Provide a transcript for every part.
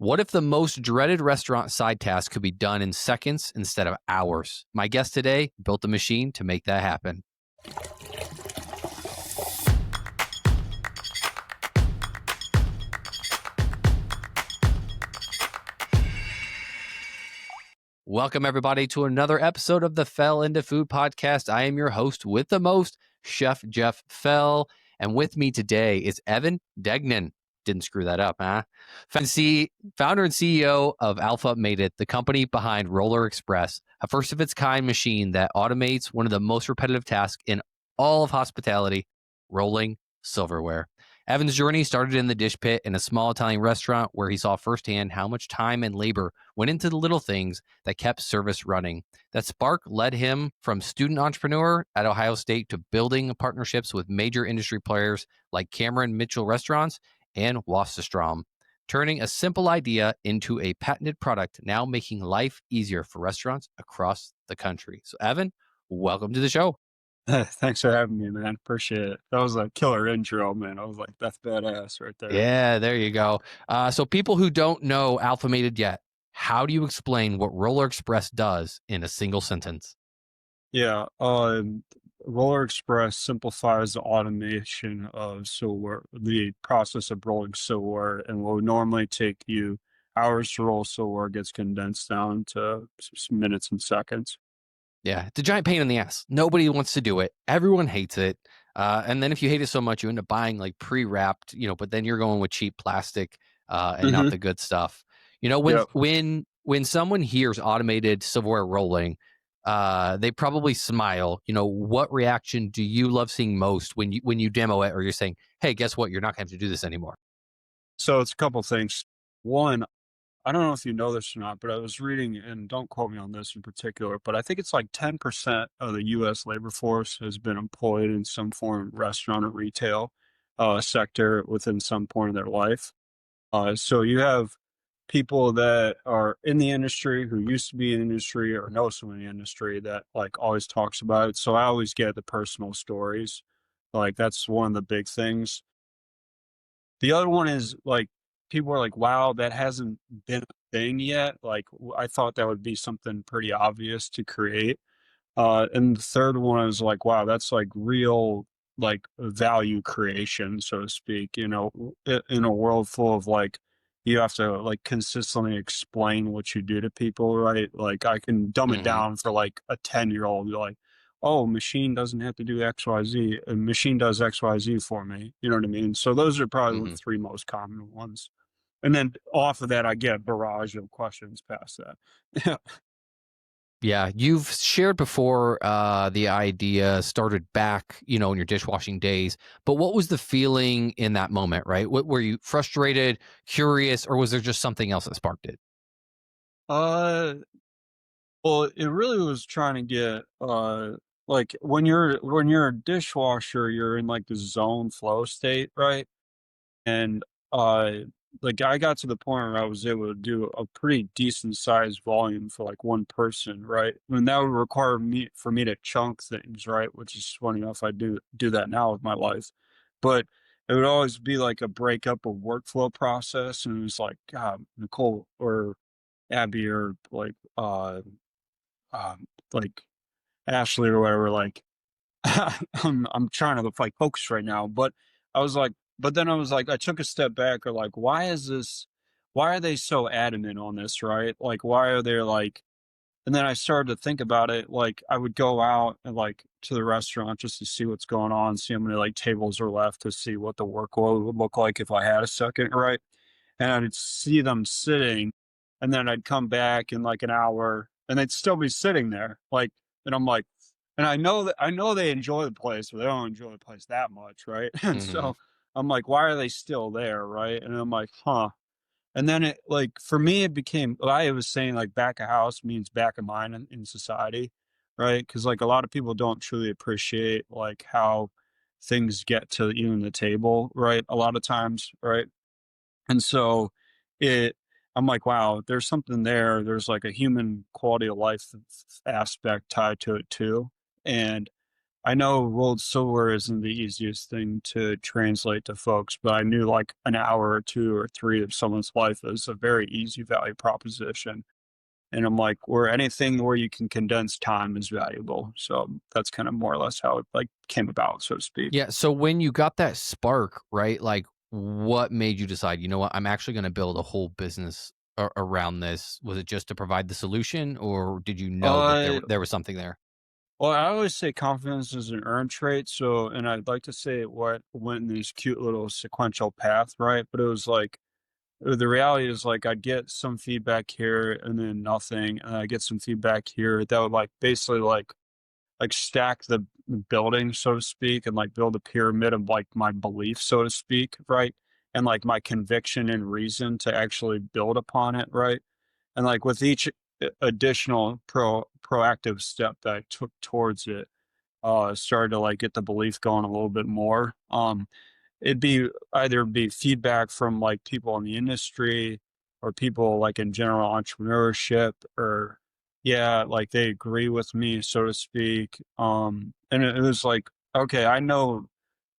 What if the most dreaded restaurant side task could be done in seconds instead of hours? My guest today built a machine to make that happen. Welcome, everybody, to another episode of the Fell Into Food podcast. I am your host with the most, Chef Jeff Fell. And with me today is Evan Duignan. Didn't screw that up, huh? Founder and CEO of Alphamated, the company behind Roller Express, a first of its kind machine that automates one of the most repetitive tasks in all of hospitality, rolling silverware. Evan's journey started in the dish pit in a small Italian restaurant where he saw firsthand how much time and labor went into the little things that kept service running. That spark led him from student entrepreneur at Ohio State to building partnerships with major industry players like Cameron Mitchell Restaurants and Wasserstrom, turning a simple idea into a patented product, now making life easier for restaurants across the country. So, Evan, welcome to the show. Thanks for having me, man. Appreciate it. That was a killer intro, man. I was like, that's badass right there. Yeah, there you go. So people who don't know Alphamated yet, how do you explain what Roller Express does in a single sentence? Yeah. Roller Express simplifies the automation of silverware, the process of rolling silverware, and what would normally take you hours to roll silverware gets condensed down to minutes and seconds. Yeah, it's a giant pain in the ass. Nobody wants to do it. Everyone hates it. And then if you hate it so much, you end up buying like pre-wrapped, but then you're going with cheap plastic and not Mm-hmm. the good stuff. You know, when Yep. when someone hears automated silverware rolling, they probably smile. What reaction do you love seeing most when you demo it or you're saying, hey, guess what? You're not going to have to do this anymore. So it's a couple things. One, I don't know if you know this or not, but I was reading, and don't quote me on this in particular, but I think it's like 10% of the US labor force has been employed in some form of restaurant or retail sector within some point of their life. So you have people that are in the industry who used to be in the industry or know someone in the industry that like always talks about it. So I always get the personal stories. Like that's one of the big things. The other one is, like, people are like, "Wow, that hasn't been a thing yet." Like, I thought that would be something pretty obvious to create. And the third one is like, "Wow, that's, like, real, like, value creation, so to speak," in a world full of, like, you have to, like, consistently explain what you do to people, right? Like, I can dumb it Hmm. down for, like, a 10-year-old, like, "Oh, machine doesn't have to do XYZ. A machine does XYZ for me." You know what I mean? So those are probably the Hmm. 3 most common ones. And then off of that, I get a barrage of questions past that. Yeah, you've shared before the idea started back, in your dishwashing days. But what was the feeling in that moment, right? What, were you frustrated, curious, or was there just something else that sparked it? Uh, well, it really was trying to get, like, when you're a dishwasher, you're in, like, the zone flow state, right? And, uh, like, I got to the point where I was able to do a pretty decent sized volume for, like, one person, right? And that would require me to chunk things, right? Which is funny enough, I do that now with my life. But it would always be like a breakup of workflow process, and it was like, God, Nicole or Abby or, um, like, Ashley or whatever, like, I'm trying to like focus right now, but I was like, but then I was like, I took a step back, or like, why are they so adamant on this, right? Like, why are they like, and then I started to think about it. Like, I would go out and like to the restaurant just to see what's going on, see how many like tables are left, to see what the workload would look like if I had a second, right? And I'd see them sitting, and then I'd come back in like an hour and they'd still be sitting there. Like, and I'm like, and I know they enjoy the place, but they don't enjoy the place that much, right? And Hmm. so I'm like, why are they still there, right? And I'm like, huh. And then it, like, for me, it became, I was saying like back of house means back of mind in society, right? Because like a lot of people don't truly appreciate like how things get to even the table, right? A lot of times, right? And so it I'm like, wow, there's something there. There's like a human quality of life aspect tied to it too. And I know rolled silverware isn't the easiest thing to translate to folks, but I knew like an hour or 2 or 3 of someone's life is a very easy value proposition. And I'm like, where anything where you can condense time is valuable. So that's kind of more or less how it like came about, so to speak. Yeah, so when you got that spark, right, like, what made you decide, "You know what? I'm actually gonna build a whole business around this." Was it just to provide the solution, or did you know that Uh, there was something there? well, I always say confidence is an earned trait. So, and I'd like to say what went in this cute little sequential path, right? But it was like the reality is like I'd get some feedback here and then nothing, and I get some feedback here that would like basically like stack the building, so to speak, and like build a pyramid of like my belief, so to speak, right? And like my conviction and reason to actually build upon it, right? And like with each additional proactive step that I took towards it, started to like get the belief going a little bit more. It'd be either be feedback from like people in the industry or people like in general entrepreneurship or yeah, like they agree with me, so to speak. And it was like, okay, I know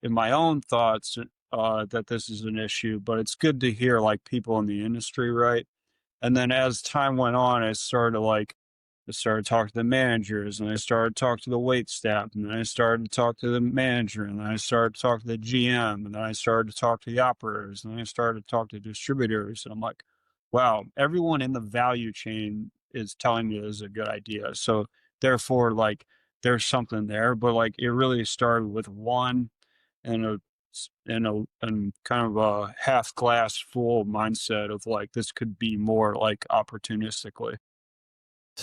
in my own thoughts that this is an issue, but it's good to hear like people in the industry, right? And then as time went on, I started talking to the managers, and I started talking to the wait staff, and then I started to talk to the manager, and then I started to talk to the GM, and then I started to talk to the operators, and then I started to talk to distributors. And I'm like, wow, everyone in the value chain is telling me this is a good idea. So therefore, like there's something there. But like it really started with one and and kind of a half glass full mindset of like this could be more like opportunistically,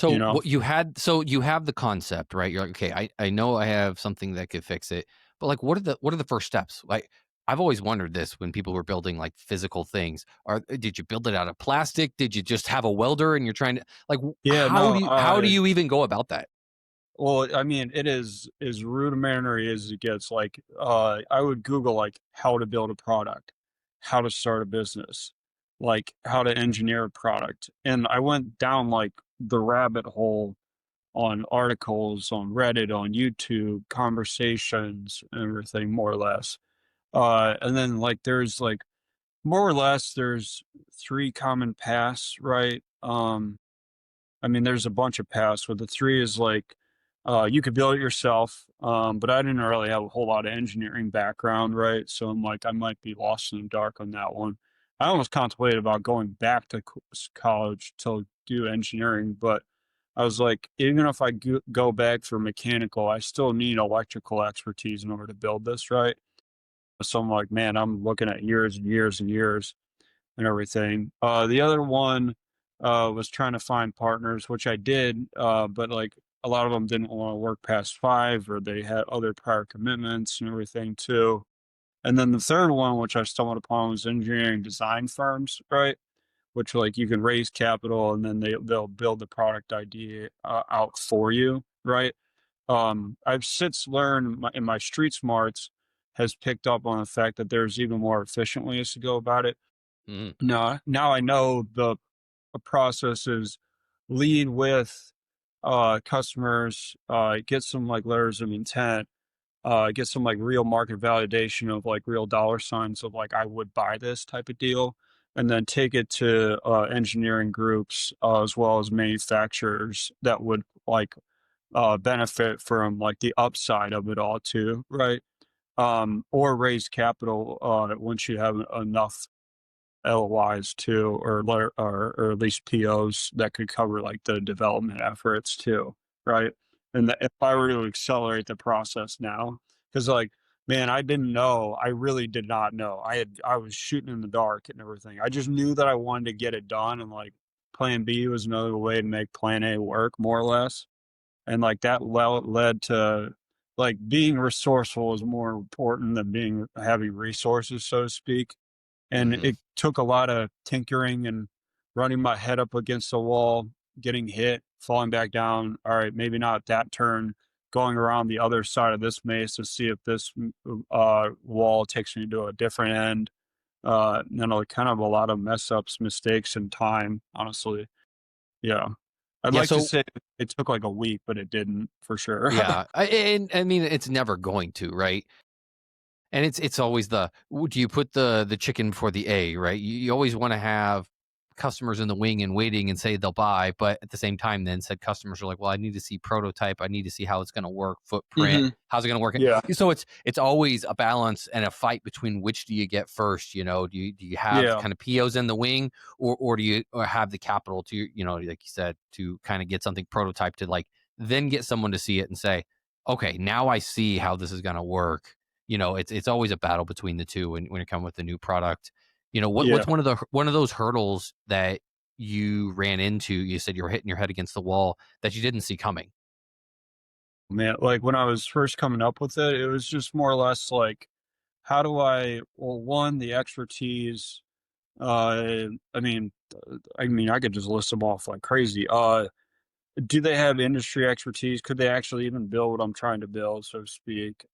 you So, know? what you had so you have the concept, right? You're like, "Okay, I know I have something that could fix it." But, like, what are the first steps? Like, I've always wondered this when people were building, like, physical things. Did you build it out of plastic? Did you just have a welder and you're trying to like, Yeah, no, how do you even go about that? well, I mean, it is as rudimentary as it gets. Like, I would Google like how to build a product, how to start a business, like how to engineer a product. And I went down like the rabbit hole on articles on Reddit, on YouTube, conversations, and everything more or less. And then like there's like more or less there's three common paths, right? I mean, there's a bunch of paths, but the three is like you could build it yourself. But I didn't really have a whole lot of engineering background, right? So I'm like, I might be lost in the dark on that one. I almost contemplated about going back to college to do engineering, but I was like, even if I go back for mechanical, I still need electrical expertise in order to build this, right? So I'm like, man, I'm looking at years and years and years and everything. The other one was trying to find partners, which I did, but like a lot of them didn't want to work past 5 or they had other prior commitments and everything too. And then the third one, which I stumbled upon, was engineering design firms, right? Which like you can raise capital and then they'll build the product idea out for you, right? I've since learned in my street smarts has picked up on the fact that there's even more efficient ways to go about it. Mhm, Now I know the process is lead with customers, get some like letters of intent, get some like real market validation of like real dollar signs of like I would buy this type of deal, and then take it to engineering groups as well as manufacturers that would like benefit from like the upside of it all too, right? Or raise capital once you have enough LOIs too, or at least POs that could cover like the development efforts too, right? And if I were to accelerate the process now, because like, man, I didn't know, I really did not know. I was shooting in the dark and everything. I just knew that I wanted to get it done, and like Plan B was another way to make Plan A work, more or less. And like that led to like being resourceful is more important than being having resources, so to speak. And mhm. it took a lot of tinkering and running my head up against the wall, getting hit, falling back down. All right, maybe not that turn, going around the other side of this maze to see if this wall takes me to a different end. Kind of a lot of mess ups, mistakes, and time, honestly. Yeah. I'd Yeah. like to So say it took like a week, but it didn't for sure. yeah, and I mean, it's never going to, right? And it's always do you put the chicken before the egg, right? You always want to have customers in the wing and waiting and say they'll buy, but at the same time, then said customers are like, well, I need to see prototype, I need to see how it's going to work, footprint, Hmm. how's it going to work. Yeah. So it's always a balance and a fight between which do you get first. Do you have Yeah. kind of POs in the wing, or do you or have the capital to like you said to kind of get something prototype to like then get someone to see it and say, okay, now I see how this is going to work. It's always a battle between the two when you come with a new product. Yeah. What's one of those hurdles that you ran into? You said you were hitting your head against the wall that you didn't see coming. Man, like when I was first coming up with it, it was just more or less like, how do I, well, one, the expertise. I mean, I could just list them off like crazy. Do they have industry expertise? Could they actually even build what I'm trying to build, so to speak?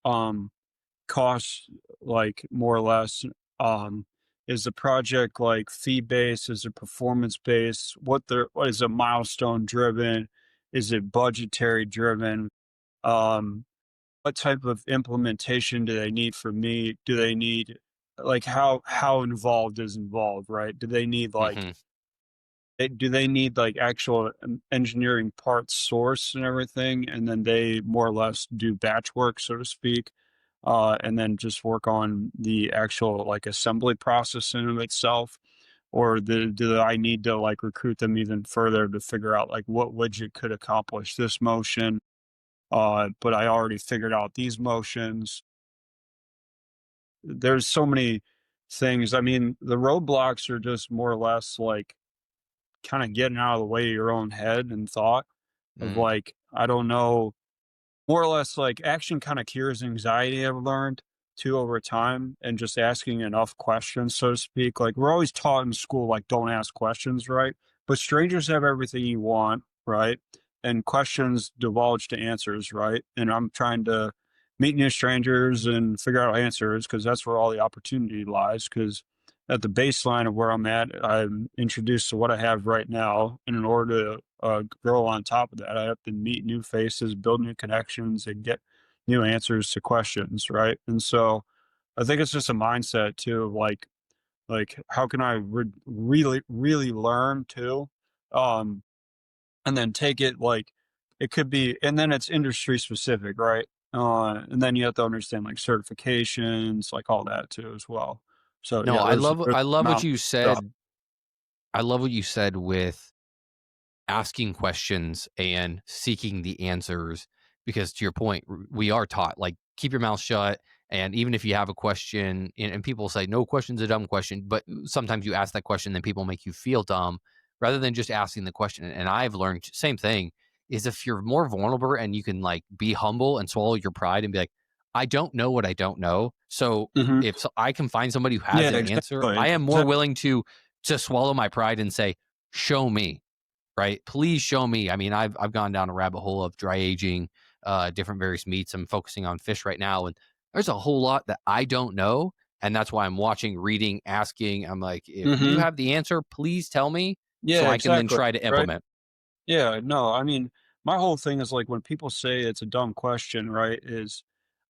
Costs, like more or less. Um, is the project like fee based? Is it performance based? What is it, milestone driven? Is it budgetary driven? Um, what type of implementation do they need from me? Do they need, like, how involved is involved, right? Do they need like Hmm. do they need like actual engineering parts source and everything, and then they more or less do batch work, so to speak, and then just work on the actual like assembly process in of itself? Or do I need to like recruit them even further to figure out like what widget could accomplish this motion? But I already figured out these motions. There's so many things. I mean, the roadblocks are just more or less like kind of getting out of the way of your own head and thought of Mm. like, I don't know, more or less like action kind of cures anxiety, I've learned too over time, and just asking enough questions, so to speak. Like we're always taught in school, like don't ask questions, right? But strangers have everything you want, right? And questions divulge to answers, right? And I'm trying to meet new strangers and figure out answers because that's where all the opportunity lies. Because at the baseline of where I'm at, I'm introduced to what I have right now. And in order to grow on top of that, I have to meet new faces, build new connections, and get new answers to questions, right? And so I think it's just a mindset too, of like how can I really really learn too, um, and then take it like it could be, and then it's industry specific, right? And then you have to understand like certifications, like all that too as well. So No, yeah, there's I love what mountain you stuff. said. I love what you said with asking questions and seeking the answers because to your point we are taught like keep your mouth shut, and even if you have a question and people say no question's a dumb question, but sometimes you ask that question then people make you feel dumb rather than just asking the question. And I've learned same thing is if you're more vulnerable and you can like be humble and swallow your pride and be like, I don't know what I don't know, so Hmm. if I can find somebody who has Yeah, an answer, exactly. I am more willing to swallow my pride and say show me, right? Please show me. I mean, I've gone down a rabbit hole of dry aging, different various meats. I'm focusing on fish right now, and there's a whole lot that I don't know, and that's why I'm watching, reading, asking. I'm like, if you Hmm. have the answer, please tell me, so Yeah, I can then exactly. try to Right. implement. Yeah, no, I mean, my whole thing is like when people say it's a dumb question, right? Is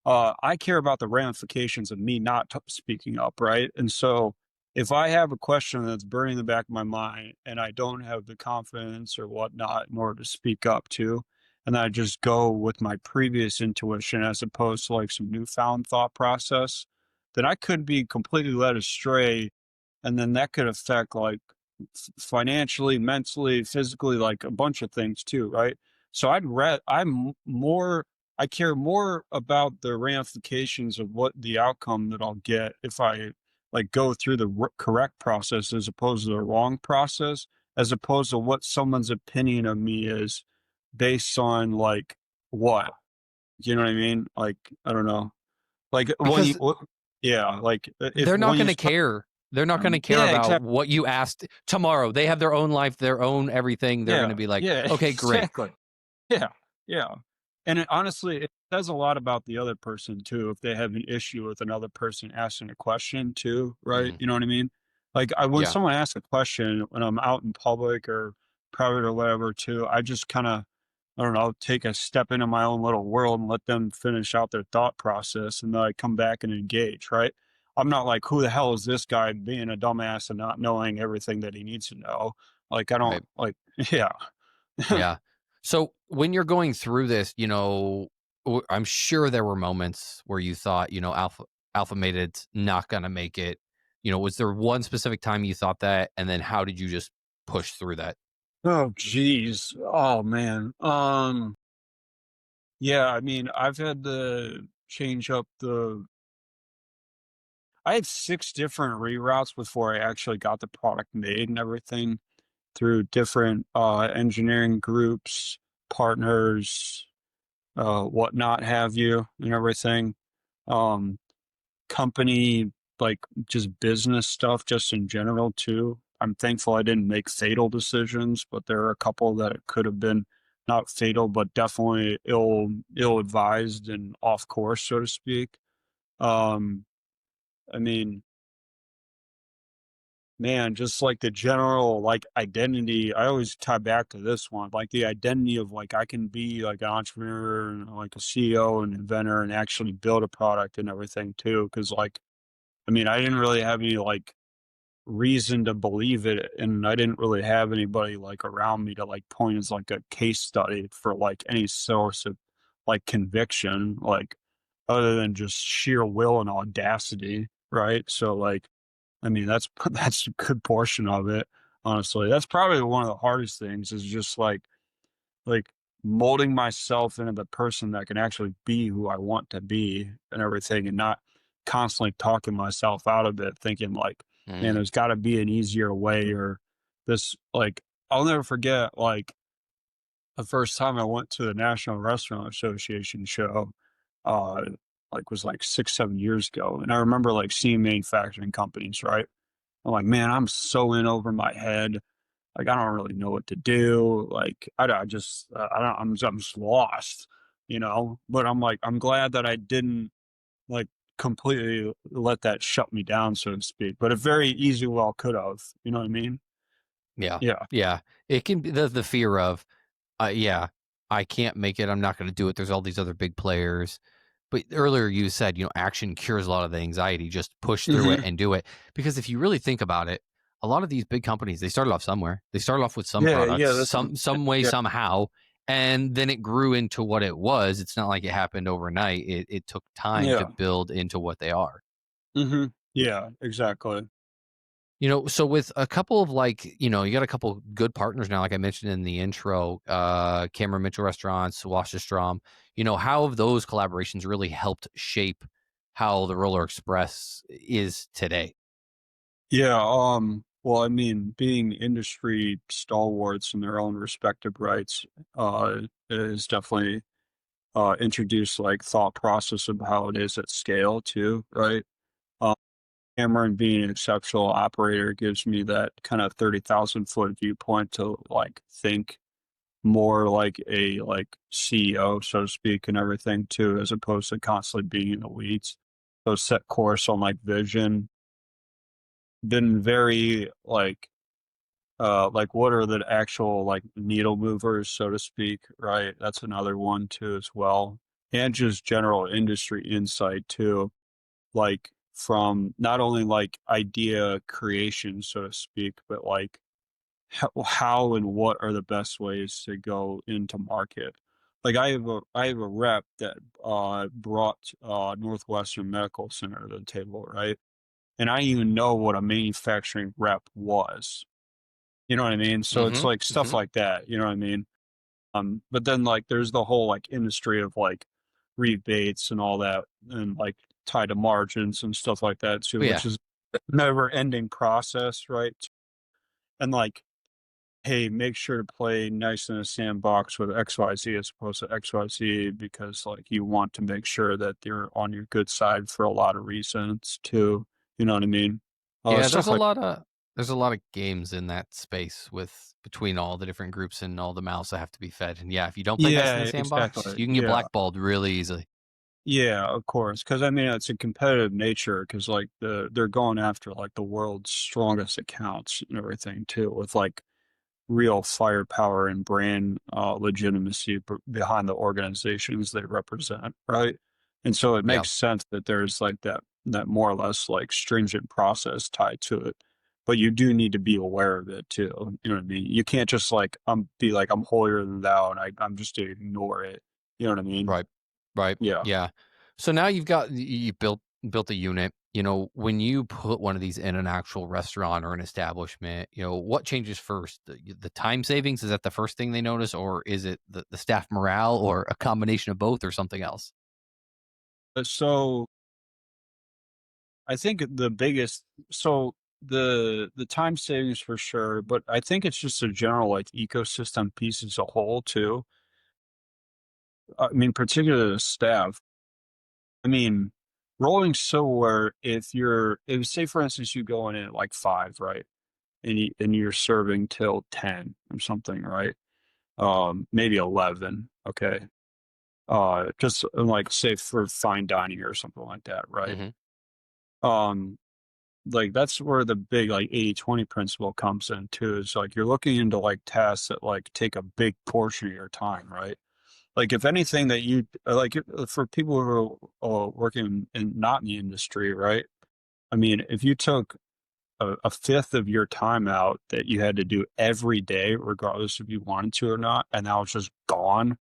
I care about the ramifications of me not speaking up, right? And so if I have a question that's burning in the back of my mind and I don't have the confidence or whatnot in order to speak up to, and I just go with my previous intuition as opposed to like some newfound thought process, then I could be completely led astray, and then that could affect like financially, mentally, physically, like a bunch of things too, right? So I care more about the ramifications of what the outcome that I'll get if I like go through the correct process as opposed to the wrong process, as opposed to what someone's opinion of me is based on like what, you know what I mean? Like, I don't know. Like when Because yeah, like if they're not when going you to start, care. They're not going to care yeah, about exactly. what you asked tomorrow. They have their own life, their own everything. They're going to Yeah, be like, yeah, okay, great. exactly. Yeah, yeah. And it honestly, it says a lot about the other person too, if they have an issue with another person asking a question too, right? Mhm. You know what I mean? Like when Yeah. someone asks a question when I'm out in public or private or whatever too, I just kinda, I don't know, take a step into my own little world and let them finish out their thought process, and then I come back and engage, right? I'm not like, "Who the hell is this guy being a dumbass and not knowing everything that he needs to know?" Like, I don't Right. like yeah. Yeah. So when you're going through this, I'm sure there were moments where you thought, Alphamated's not gonna make it. Was there one specific time you thought that? And then how did you just push through that? Oh, jeez. Oh, man. Yeah, I mean, I've had to change up the I had 6 different reroutes before I actually got the product made and everything through different, engineering groups, partners, whatnot have you, and everything. Um, company, like, just business stuff just in general too. I'm thankful I didn't make fatal decisions, but there are a couple that it could have been not fatal, but definitely ill-advised and off course, so to speak. Um, I mean, man, just like the general like identity, I always tie back to this one, like the identity of like I can be like an entrepreneur and like a CEO and inventor and actually build a product and everything too. Cause like, I mean, I didn't really have any like reason to believe it, and I didn't really have anybody like around me to like point as like a case study for like any source of like conviction, like other than just sheer will and audacity, right? So like I mean, that's that's a good portion of it, honestly. That's probably one of the hardest things is just like molding myself into the person that can actually be who I want to be and everything and not constantly talking myself out of it, thinking like, man, Mm, there's gotta be an easier way or this like I'll never forget like the first time I went to the National Restaurant Association show, uh, like was like 6, 7 years ago. And I remember like seeing manufacturing companies, right? I'm like, man, I'm so in over my head. Like, I don't really know what to do. Like, I just, I don't, I'm just lost, you know? But I'm like, I'm glad that I didn't like completely let that shut me down, so to speak. But it very easy well could have, you know what I mean? yeah. Yeah. Yeah. It can be the fear of, yeah, I can't make it. I'm not gonna do it. There's all these other big players. But earlier you said, action cures a lot of the anxiety. Just push through it Hmm. and do it. Because if you really think about it, a lot of these big companies, they started off somewhere. They started off with some Yeah. products, Yeah. That's what I'm saying. some way, Yeah. somehow, and then it grew into what it was. It's not like it happened overnight. It took time to Yeah. build into what they are. Hmm. Yeah. Exactly. So with a couple of like, you got a couple good partners now, like I mentioned in the intro, Cameron Mitchell Restaurants, Wasserstrom, how have those collaborations really helped shape how the Roller Express is today? Yeah. Well, I mean, being industry stalwarts in their own respective rights, is definitely introduced like thought process of how it is at scale too, right? Um, Cameron being an exceptional operator gives me that kind of 30,000 foot viewpoint to like think more like a like CEO, so to speak, and everything too, as opposed to constantly being in the weeds. So set course on like vision, been very like what are the actual like needle movers, so to speak, right? That's another one too as well. And just general industry insight too, like from not only like idea creation, so to speak, but like how and what are the best ways to go into market. Like I have a rep that brought Northwestern Medical Center to the table, right? And I even know what a manufacturing rep was. You know what I mean? So it's Mhm, like stuff mhm. like that, you know what I mean? But then like there's the whole like industry of like rebates and all that and like tied to margins and stuff like that too, Oh, which yeah. is a never ending process, right? And like, hey, make sure to play nice in a sandbox with XYZ as opposed to XYZ because like you want to make sure that they're on your good side for a lot of reasons too. You know what I mean? Yeah, Stuff like there's a lot of games in that space with between all the different groups and all the mouths that have to be fed, and yeah, if you don't play nice in the yeah, sandbox, exactly. you can get Yeah. blackballed really easily. Yeah, of course. Because I mean, it's a competitive nature. Because like they're going after like the world's strongest accounts and everything too, with like real firepower and brand legitimacy behind the organizations they represent, right? And so it Yeah. makes sense that there's like that more or less like stringent process tied to it. But you do need to be aware of it too. You know what I mean? You can't just like be like I'm holier than thou and I'm just to ignore it. You know what I mean? Right. Right. Yeah. Yeah. So now you've got you built a unit. You know, when you put one of these in an actual restaurant or an establishment, you know, what changes first? The time savings, is that the first thing they notice, or is it the staff morale, or a combination of both, or something else? So I think the biggest so the time savings for sure, but I think it's just a general like ecosystem piece as a whole too. I mean, particularly the staff. I mean, rolling silverware, if say for instance you go in at like 5, right? And you're serving till 10 or something, right? Maybe 11, okay? Just like say for fine dining or something like that, right? Hmm. Um, like that's where the big like 80/20 principle comes in too. Is like you're looking into like tasks that like take a big portion of your time, right? Like if anything that you like for people who are working in not in the industry, right? I mean, if you took a fifth of your time out that you had to do every day, regardless if you wanted to or not, and that was just gone,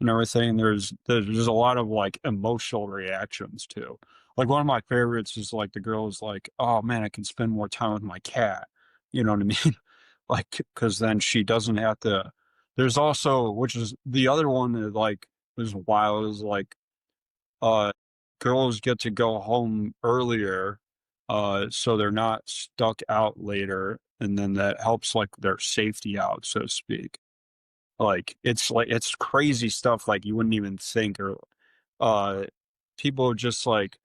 and everything. There's a lot of like emotional reactions too. Like one of my favorites is like the girl is like, "Oh man, I can spend more time with my cat." You know what I mean? Like, because then she doesn't have to. There's also, which is the other one that like is wild, is like uh girls get to go home earlier, so they're not stuck out later, and then that helps like their safety out, so to speak. Like it's crazy stuff like you wouldn't even think or uh people just like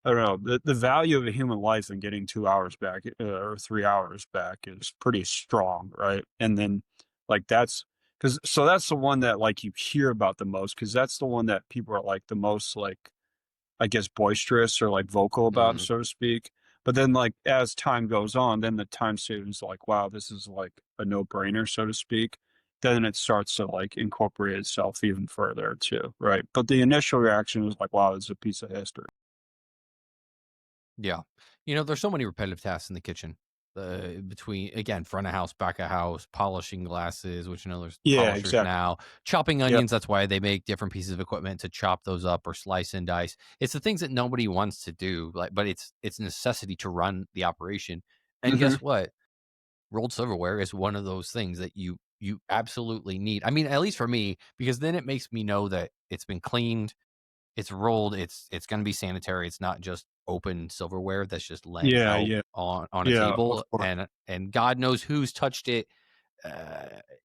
I don't know, the value of a human life and getting 2 hours back or 3 hours back is pretty strong, right? And then like that's cuz so that's the one that like you hear about the most cuz that's the one that people are like the most like I guess, boisterous or, like, vocal about, Hmm. so to speak. But then, like, as time goes on, then the time savings like, "Wow, this is, like, a no-brainer," so to speak. Then it starts to, like, incorporate itself even further too, right? But the initial reaction is like, "Wow, this is a piece of history." Yeah. You know, there's so many repetitive tasks in the kitchen. Between again, front of house, back of house, polishing glasses, which you know there's Yeah, polishers exactly. now, chopping Yep. onions. That's why they make different pieces of equipment to chop those up or slice and dice. It's the things that nobody wants to do, like, but it's a necessity to run the operation. And guess Mhm. what? Rolled silverware is one of those things that you absolutely need. I mean, at least for me, because then it makes me know that it's been cleaned, it's rolled, it's gonna be sanitary, it's not just open silverware that's just laying Yeah, out yeah. on a Yeah, of table, course. and God knows who's touched it.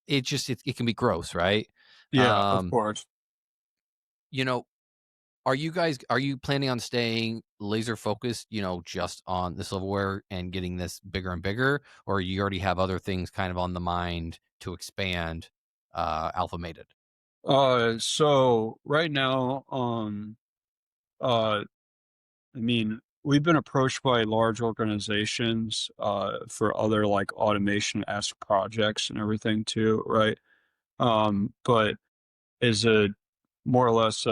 It can be gross, right? Yeah, of Um, course. you know, are you planning on staying laser focused, you know, just on the silverware and getting this bigger and bigger, or you already have other things kind of on the mind to expand, Alphamated? So right now, uh I mean, we've been approached by large organizations for other like automation-esque projects and everything too, right? But is a more or less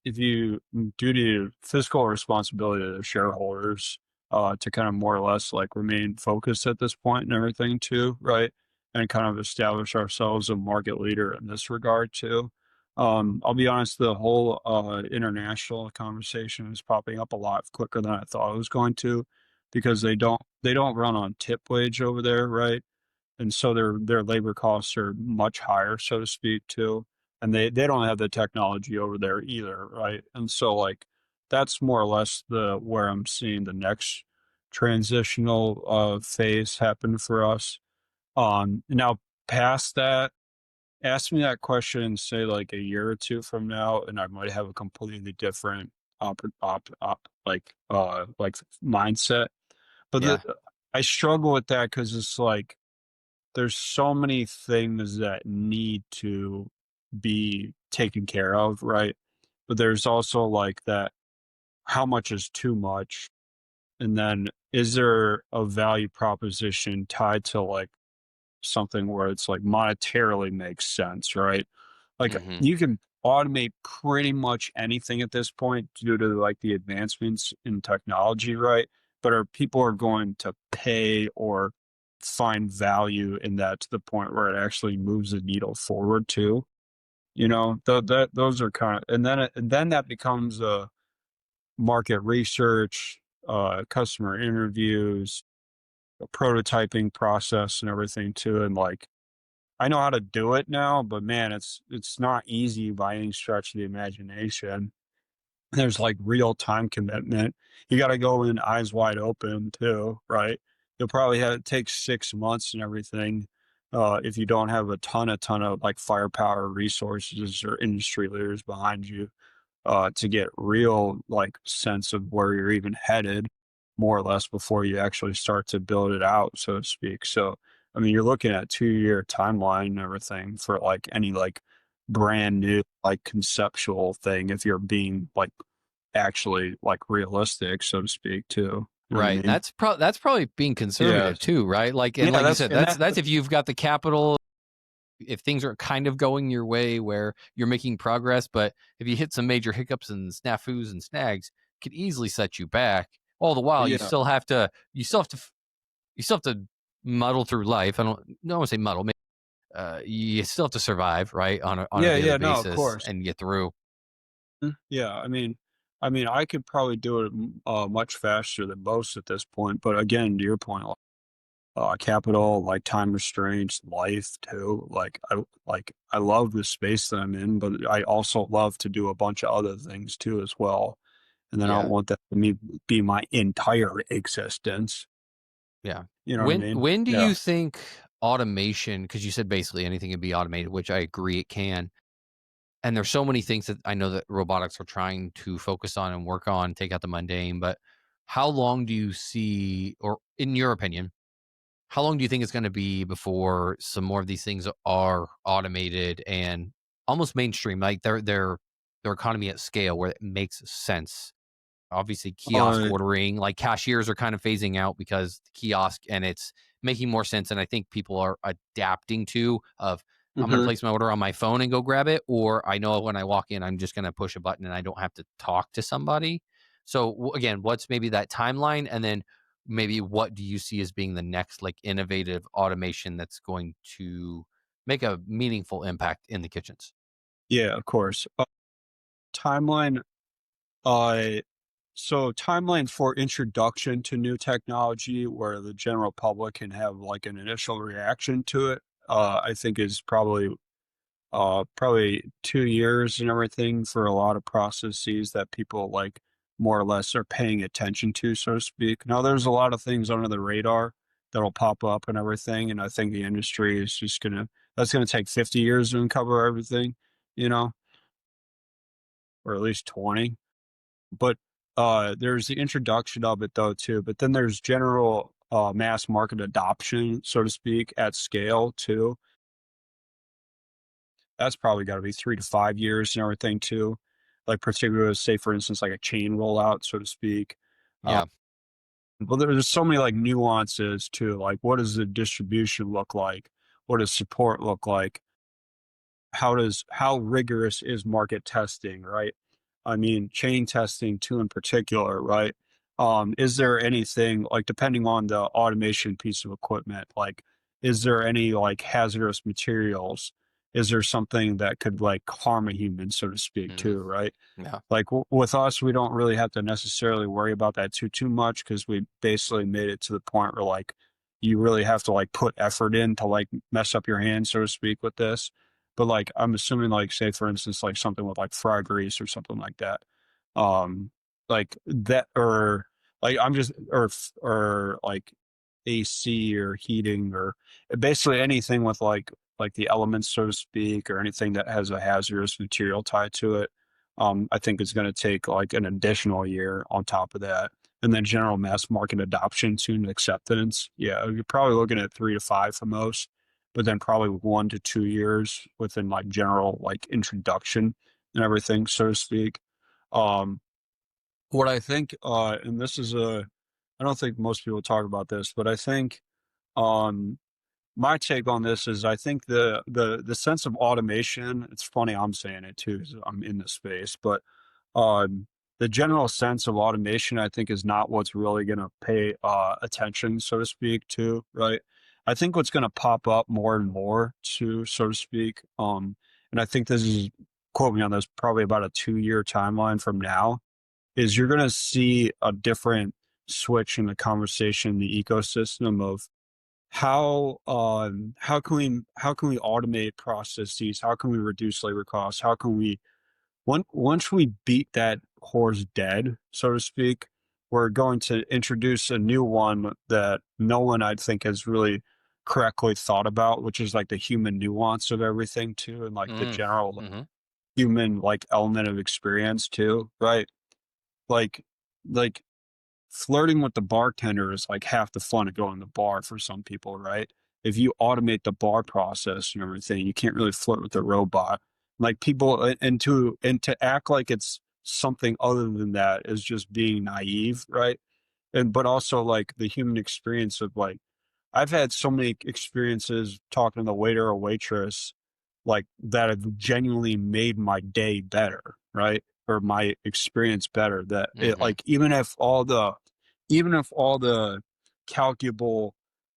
if you due to fiscal responsibility to the shareholders to kind of more or less like remain focused at this point and everything too, right? And kind of establish ourselves a market leader in this regard too. I'll be honest, the whole international conversation is popping up a lot quicker than I thought it was going to, because they don't run on tip wage over there, right? And so their labor costs are much higher, so to speak, too. And they don't have the technology over there either, right? And so like that's more or less the where I'm seeing the next transitional phase happen for us. Now past that, ask me that question, say like a year or two from now, and I might have a completely different like mindset. But Yeah. I struggle with that because it's like there's so many things that need to be taken care of, right? But there's also like that how much is too much? And then is there a value proposition tied to like something where it's like monetarily makes sense, right? Like Hmm. you can automate pretty much anything at this point due to like the advancements in technology, right? But are people are going to pay or find value in that to the point where it actually moves the needle forward too? You know, those are kind of, and then that becomes a market research, customer interviews, a prototyping process, and everything too. And like, I know how to do it now, but man, it's not easy by any stretch of the imagination. There's like real time commitment. You got to go in eyes wide open too, right? You'll probably have it take 6 months and everything. If you don't have a ton of like firepower, resources, or industry leaders behind you, to get real like sense of where you're even headed, more or less, before you actually start to build it out, so to speak. So, I mean, you're looking at 2 year timeline and everything for like any like brand new like conceptual thing if you're being like actually like realistic, so to speak, too. You know what I Right. And mean? that's probably being Yeah. conservative too, right? Like, and Yeah, like you said, and that's if you've got the capital, if things are kind of going your way where you're making progress, but if you hit some major hiccups and snafus and snags, could easily set you back. All the while, yeah. you still have to muddle through life. I don't want to say muddle. You still have to survive, right, on a Yeah, daily yeah, no, of basis course. and get through. Yeah, I mean, I could probably do it much faster than most at this point, but again, to your point, capital, like time restraints, life too. I love the space that I'm in, but I also love to do a bunch of other things too as well. And then I don't Yeah, want that to me be my entire existence. yeah. You know what I When mean? when do Yeah. you think automation? Because you said basically anything can be automated, which I agree it can. And there's so many things that I know that robotics are trying to focus on and work on, take out the mundane. But how long do you see, or in your opinion, how long do you think it's going to be before some more of these things are automated and almost mainstream, like their economy at scale where it makes sense? Obviously, kiosk Uh, ordering, like cashiers are kind of phasing out because the kiosk and it's making more sense. And I think people are adapting to of I'm going to mhm. place my order on my phone and go grab it, or I know when I walk in, I'm just going to push a button and I don't have to talk to somebody. So again, what's maybe that timeline, and then maybe what do you see as being the next like innovative automation that's going to make a meaningful impact in the kitchens? Yeah, of course. Timeline. Uh, so timeline for introduction to new technology where the general public can have like an initial reaction to it, I think is probably 2 years and everything for a lot of processes that people like more or less are paying attention to, so to speak. Now, there's a lot of things under the radar that'll pop up and everything, and I think the industry is just that's gonna take 50 years to uncover everything, you know, or at least 20. But there's the introduction of it though too. But then there's general mass market adoption, so to speak, at scale too. That's probably got to be 3 to 5 years and everything too. Like particularly, say for instance, like a chain rollout, so to speak. Uh, Yeah. well, there's so many like nuances too. Like, what does the distribution look like? What does support look like? How rigorous is market testing, right? I mean, chain testing too in particular, right? Is there anything like depending on the automation piece of equipment, like is there any like hazardous materials? Is there something that could like harm a human, so to speak, Hmm. too, right? Yeah. Like with us, we don't really have to necessarily worry about that too much because we basically made it to the point where like you really have to like put effort in to like mess up your hands, so to speak, with this. But like I'm assuming like say for instance like something with like fry grease or something like that, like that or like I'm just or like AC or heating or basically anything with like the elements, so to speak, or anything that has a hazardous material tied to it. I think it's going to take like an additional year on top of that. And then general mass market adoption to and acceptance. Yeah, you're probably looking at 3 to 5 for most, but then probably 1 to 2 years within like general like introduction and everything, so to speak. Um, what I think, and this is I don't think most people talk about this, but I think um, my take on this is I think the sense of automation, it's funny I'm saying it too 'cause I'm in the space, but, um, the general sense of automation, I think, is not what's really gonna pay, attention, so to speak, to, right? I think what's gonna pop up more and more to, so to speak, and I think this is, quote me on this, probably about a 2-year timeline from now, is you're gonna see a different switch in the conversation, the ecosystem of how can we automate processes? How can we reduce labor costs? How can we once we beat that horse dead, so to speak, we're going to introduce a new one that no one I think has really correctly thought about, which is like the human nuance of everything too, and like the Mm, general mhm. human like element of experience too, right? Like like flirting with the bartender is like half the fun of going to the bar for some people, right? If you automate the bar process and everything, you can't really flirt with the robot. Like people, and to act like it's something other than that is just being naive, right? And but also like the human experience of like I've had so many experiences talking to the waiter or waitress, like, that have genuinely made my day better, right? Or my experience better that it Mhm. like, even if all the calculable,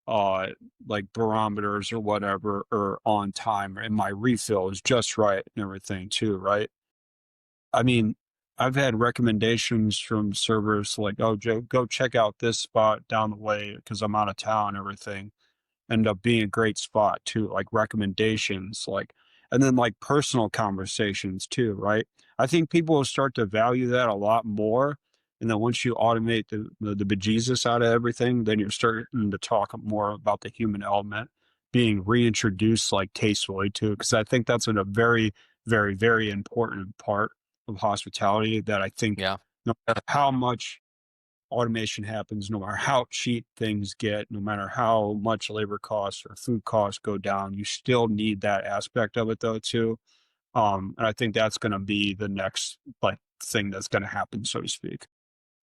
uh, like, barometers or whatever are on time and my refill is just right and everything too, right? I mean, I've had recommendations from servers like, "Oh, Joe, go check out this spot down the way because 'cause I'm out of town," and everything end up being a great spot too, like recommendations, like and then like personal conversations too, right? I think people will start to value that a lot more. And then once you automate the bejesus out of everything, then you're starting to talk more about the human element being reintroduced like tastefully too. Because I think that's a very, very, very important part of hospitality that I think Yeah. no matter how much automation happens, no matter how cheap things get, no matter how much labor costs or food costs go down, you still need that aspect of it though too. And I think that's gonna be the next like thing that's gonna happen, so to speak.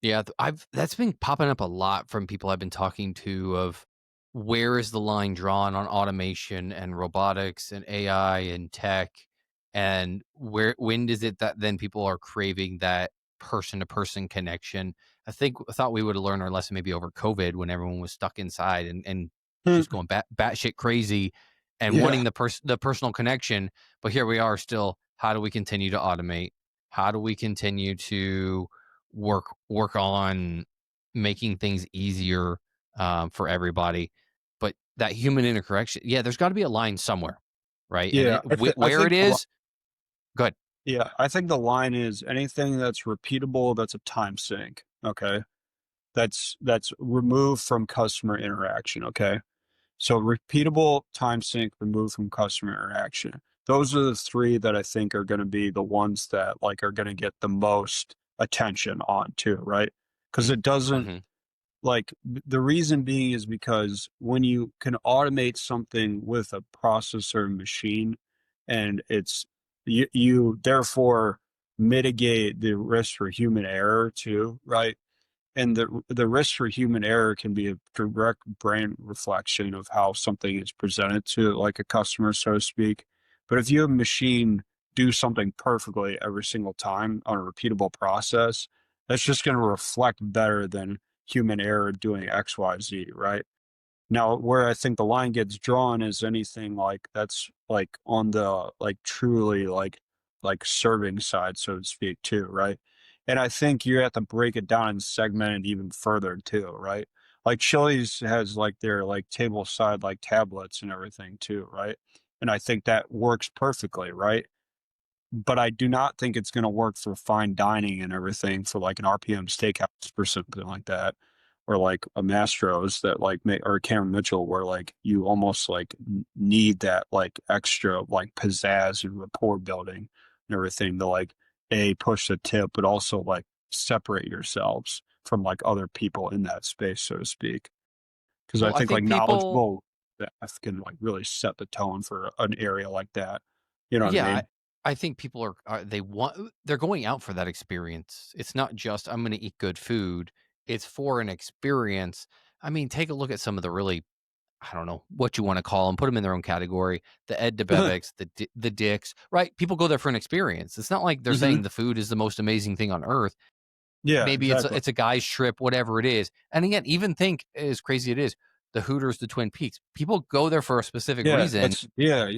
Yeah, I've that's been popping up a lot from people I've been talking to of where is the line drawn on automation and robotics and AI and tech, and when does it that then people are craving that person to person connection? I thought we would have learned our lesson maybe over COVID when everyone was stuck inside and Hmm. just going batshit crazy and Yeah. wanting the personal connection. But here we are still. How do we continue to automate? How do we continue to work on making things easier for everybody. But that human interaction, yeah, there's got to be a line somewhere, right? And Yeah. I where it think is, good. yeah, I think the line is anything that's repeatable that's a time sink. Okay. That's removed from customer interaction. Okay. So repeatable, time sink, removed from customer interaction. Those are the three that I think are going to be the ones that like are going to get the most attention on too, right? Because it doesn't Mm-hmm. like the reason being is because when you can automate something with a processor machine, and you therefore mitigate the risk for human error too, right? And the risk for human error can be a direct brain reflection of how something is presented to like a customer, so to speak. But if you have a machine do something perfectly every single time on a repeatable process, that's just going to reflect better than human error doing XYZ, right? Now, where I think the line gets drawn is anything like that's like on the like truly like serving side, so to speak, too, right? And I think you have to break it down and segment it even further too, right? Like Chili's has like their like table side like tablets and everything too, right? And I think that works perfectly, right? But I do not think it's gonna work for fine dining and everything for, like, an RPM steakhouse or something like that, or, like, a Mastro's that, like, may or a Cameron Mitchell where, like, you almost, like, n need that, like, extra, like, pizzazz and rapport building and everything to, like, A, push the tip, but also, like, separate yourselves from, like, other people in that space, so to speak. Because I Well, I think, like, think people, knowledgeable that can, like, really set the tone for an area like that. You know what I yeah, mean? I think people are they want they're going out for that experience. It's not just I'm going to eat good food. It's for an experience. I mean, take a look at some of the really I don't know what you want to call them, put them in their own category. The Ed DeBevics, the Dicks, right? People go there for an experience. It's not like they're Hmm. saying the food is the most amazing thing on earth. Yeah, Maybe exactly. it's a guy's trip, whatever it is. And again, even think as crazy it is, the Hooters, the Twin Peaks. People go there for a specific Yeah, reason.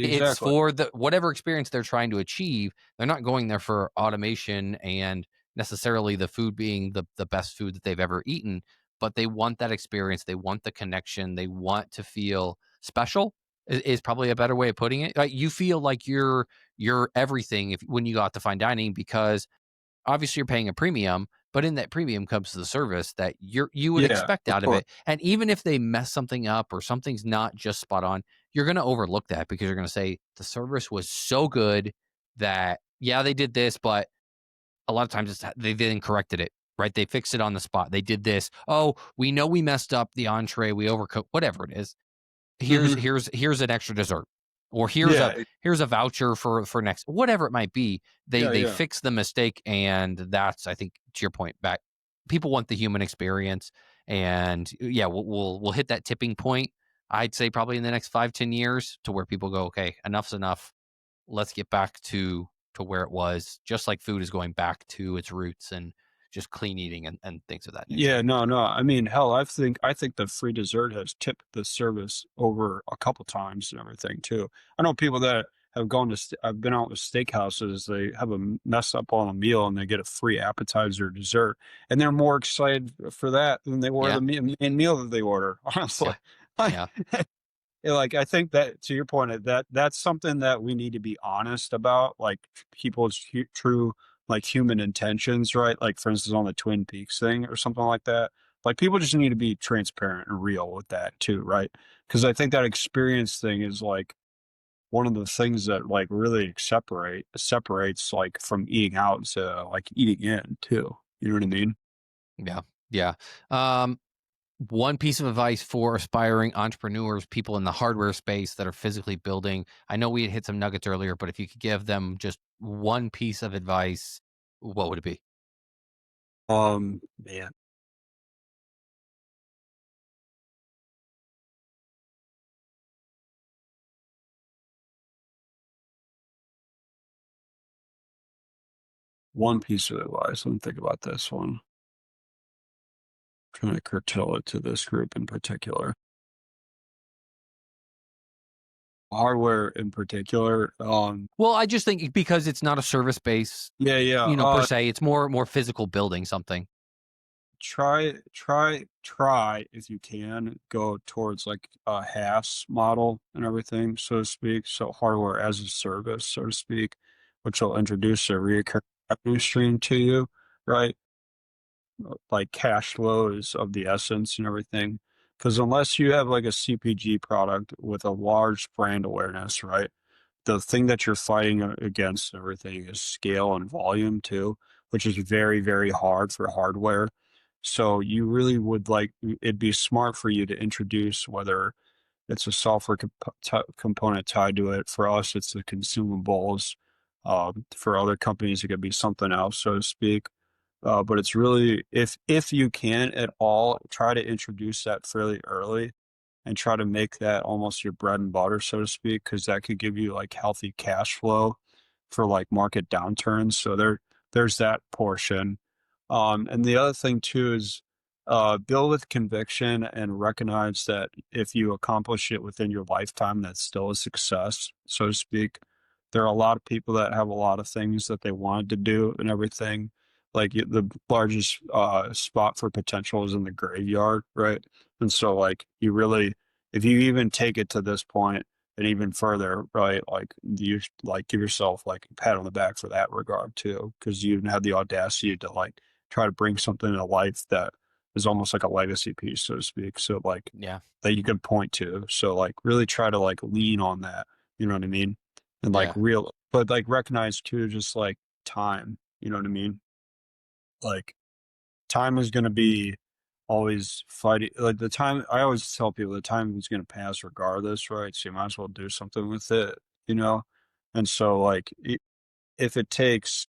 It's exactly. for the whatever experience they're trying to achieve. They're not going there for automation and necessarily the food being the best food that they've ever eaten, but they want that experience. They want the connection. They want to feel special is probably a better way of putting it. Like you feel like you're everything if when you go out to fine dining because obviously you're paying a premium, but in that premium comes the service that you would Yeah, expect of out of course. it. And even if they mess something up or something's not just spot on, you're going to overlook that because you're going to say the service was so good that yeah, they did this, but a lot of times they then corrected it. Right? They fixed it on the spot. They did this. Oh, we know we messed up the entree. We overcooked. Whatever it is, here's Hmm. here's here's an extra dessert or Yeah, here's a voucher for next whatever it might be. They yeah. fix the mistake, and that's, I think, to your point back, people want the human experience. And yeah, we'll hit that tipping point, I'd say, probably in the next 5-10 years, to where people go, okay, enough's enough, let's get back to where it was, just like food is going back to its roots and just clean eating and things of that nature. Yeah, no, no. I mean, hell, I think the free dessert has tipped the service over a couple times and everything too. I know people that have gone to I've been out with steakhouses. They have a mess up on a meal and they get a free appetizer or dessert, and they're more excited for that than they were Yeah, the main meal that they order. Honestly, yeah, I, yeah, like I think that to your point, that's something that we need to be honest about, like people's true like human intentions, right? Like for instance, on the Twin Peaks thing or something like that. Like people just need to be transparent and real with that too, right? Because I think that experience thing is like one of the things that like really separates like from eating out to like eating in too. You know what I mean? yeah, yeah. um One piece of advice for aspiring entrepreneurs, people in the hardware space that are physically building. I know we had hit some nuggets earlier, but if you could give them just one piece of advice, what would it be? Man, one piece of advice. Let me think about this one. Trying to curtail it to this group in particular. Hardware in particular. Well, I just think because it's not a service base, Yeah, yeah. per se, it's more physical building something. Try if you can go towards like a HaaS model and everything, so to speak. So hardware as a service, so to speak, which will introduce a recurring revenue stream to you, right? Like cash flow is of the essence and everything. Because unless you have like a CPG product with a large brand awareness, right? The thing that you're fighting against and everything is scale and volume too, which is very, very hard for hardware. So you really would like it'd be smart for you to introduce whether it's a software component tied to it. For us, it's the consumables. For other companies, it could be something else, so to speak. But it's really if you can at all try to introduce that fairly early and try to make that almost your bread and butter, so to speak, because that could give you like healthy cash flow for like market downturns. So there's that portion. And the other thing too is build with conviction and recognize that if you accomplish it within your lifetime, that's still a success, so to speak. There are a lot of people that have a lot of things that they wanted to do and everything. Like the largest spot for potential is in the graveyard, right? And so like you really, if you even take it to this point and even further, right? Like you like give yourself like a pat on the back for that regard too, because you had the audacity to like try to bring something to life that is almost like a legacy piece, so to speak. So like Yeah, that you can point to. So like really try to like lean on that. You know what I mean? And like yeah, real, but like recognize too, just like time. You know what I mean? Like time is going to be always fighting. Like the time, I always tell people the time is going to pass regardless, right? So you might as well do something with it, you know? And so like if it takes,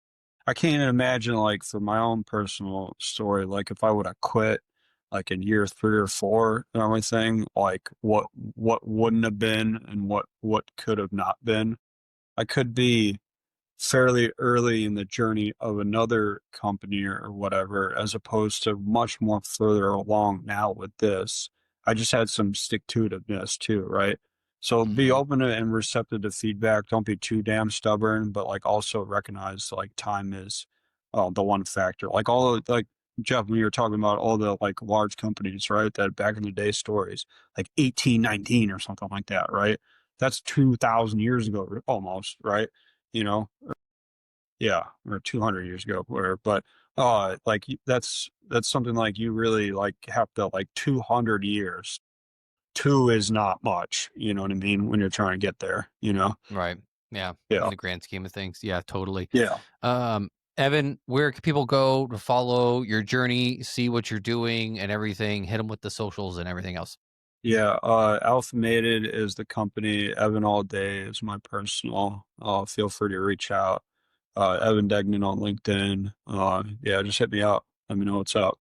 I can't even imagine like for my own personal story, like if I would have quit like in year 3 or 4 and everything, like what wouldn't have been and what could have not been. I could be fairly early in the journey of another company or whatever, as opposed to much more further along now with this. I just had some stick-to-itiveness too, right? So be Hmm. open and receptive to feedback. Don't be too damn stubborn, but like also recognize like time is the one factor. Like like Jeff, when you were talking about all the like large companies, right? That back in the day stories, like 1819 or something like that, right? That's 2,000 years ago almost, right? You know, yeah, or 200 years ago, where, but like that's something like you really like have to like 200 years. Two is not much, you know what I mean, when you're trying to get there, you know? Right. Yeah. In Yeah. the grand scheme of things. Yeah, totally. Yeah. Um, Evan, where can people go to follow your journey, see what you're doing and everything? Hit them with the socials and everything else. Yeah, Alphamated is the company. Evan All Day is my personal. Feel free to reach out. Evan Degnan on LinkedIn. Yeah, just hit me up. Let me know what's up.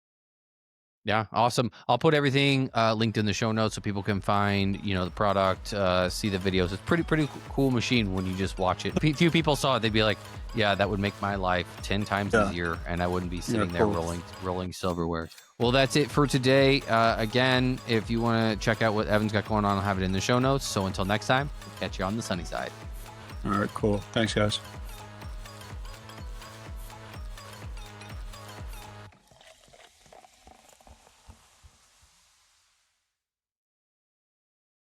Yeah, awesome. I'll put everything linked in the show notes so people can find, the product, see the videos. It's pretty cool machine when you just watch it. Few people saw it, they'd be like, "Yeah, that would make my life 10 times Yeah. easier, and I wouldn't be Yeah, sitting there cool. rolling silverware." Well, that's it for today. Again, if you want to check out what Evan's got going on, I'll have it in the show notes. So until next time, we'll catch you on the sunny side. All right, cool. Thanks, guys.